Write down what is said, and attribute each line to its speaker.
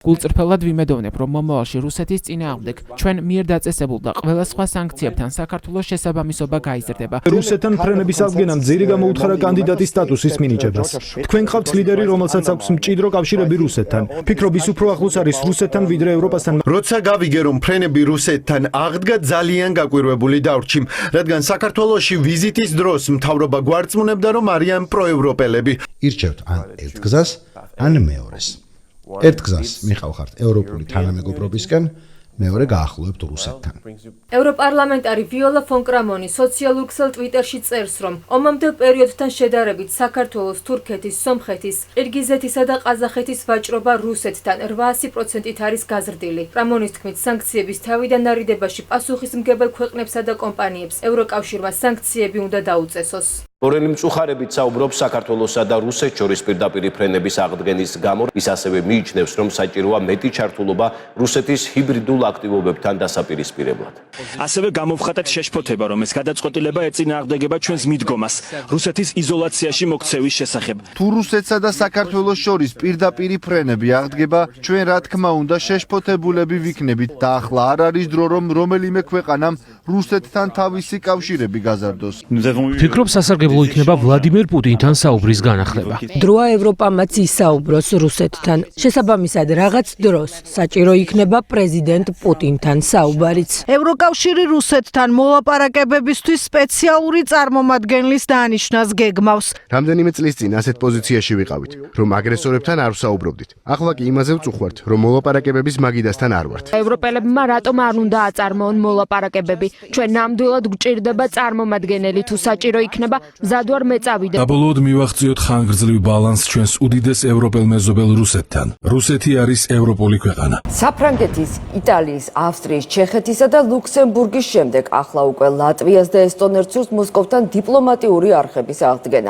Speaker 1: გულწრფელად ვიმედოვნებ, რომ მომავალში რუსეთის წინააღმდეგ ჩვენ მიერ დაწესებულ და ყველა სხვა სანქციებთან საქართველოს შესაბამისობა გაიზრდება.
Speaker 2: რუსეთთან ფრენების აღდგენამ ძირი გამოუთხარა კანდიდატის სტატუსის მინიჭებას. თქვენ ხართ ლიდერი, რომელსაც აქვს მჭიდრო კავშირები რუსეთთან. ფიქრობ, ის უფრო ახლოს არის რუსეთთან ვიდრე ევროპასთან.
Speaker 3: როცა გავიგე, რომ ფრენები რუსეთთან აღდგა, ძალიან გაკვირვებული დავრჩი, რადგან საქართველოში ვიზიტის დროს მთავრობა გვარწმუნებდა, რომ არიან პროევროპელები.
Speaker 4: ირჩევთ ან ერთ გზას, ან მეორეს. ერთ გზას მიყავხართ ევროპული თანამეგობრობისკენ, მეორე გაახლოებთ რუსეთთან.
Speaker 5: ევროპარლამენტარი ვიოლა ფონ კრამონი სოციალურ ქსელ ტვიტერში წერს, რომ ომამდელ პერიოდთან შედარებით საქართველოს, თურქეთის, სომხეთის, ყირგიზეთისა და ყაზახეთის ვაჭრობა რუსეთთან 800%-ით არის გაზრდილი. კრამონის თქმით, სანქციების თავიდან არიდებაში პასუხისმგებელ ქვეყნებსა და კომპანიებს ევროკავშირმა სანქციები უნდა დაუწესოს.
Speaker 6: მორელი მწუხარებით საუბრობს საქართველოსა და რუსეთს შორის პირდაპირ ფრენების აღდგენის გამო. ის ასევე მიიჩნევს, რომ საჭიროა მეტი ჩართულობა რუსეთის ჰიბრიდულ აქტივობებთან დასაპირისპირებლად.
Speaker 7: ასევე გამოვხატეთ შეშფოთება, რომ ეს გადაწყვეტილება ეწინააღმდეგება ჩვენს მიდგომას რუსეთის იზოლაციაში მოქცევის შესახებ.
Speaker 8: თუ რუსეთსა და საქართველოს შორის პირდაპირ ფრენები აღდგება, ჩვენ რა თქმა უნდა შეშფოთებულები ვიქნებით და ახლა არ არის დრო, რომ რომელიმე ქვეყანამ რუსეთთან თავისი კავშირები გაზარდოს.
Speaker 9: ფიქრობ, სასარგებლო იქნება ვლადიმერ პუტინთან საუბრის განახლება.
Speaker 10: დროა ევროპამაც ისაუბროს რუსეთთან. შესაბამისად, რაღაც დროს საჭირო იქნება პრეზიდენტ პუტინთან საუბარიც.
Speaker 11: ევროკავშირი რუსეთთან მოლაპარაკებებისთვის სპეციალური წარმომადგენლის დანიშნას გეგმავს.
Speaker 8: რამდენიმე წლის წინ ასეთ პოზიციაში ვიყავით, რომ აგრესორებთან არ ვსაუბრობდით. ახლა კი იმაზე ვწუხართ, რომ მოლაპარაკებების მაგიდასთან არ ვართ.
Speaker 12: ევროპელებმა რატომ არ უნდა აწარმოონ მოლაპარაკებები? ჩვენ ნამდვილად გვჭირდება წარმომადგენელი, თუ საჭირო იქნება, მზად ვარ მეწავიდე.
Speaker 13: საბოლოოდ მივახციოთ ხანგრძლივ ბალანსს ჩვენს უდიდეს ევროპელ მეზობელ რუსეთთან. რუსეთი არის ევროპული ქვეყანა.
Speaker 14: საფრანგეთის, იტალიის, ავსტრიის, ჩეხეთისა და ლუქსემბურგის შემდეგ ახლა უკვე ლატვიას და ესტონეთს მოსკოვთან დიპლომატიური არხების აღდგენა.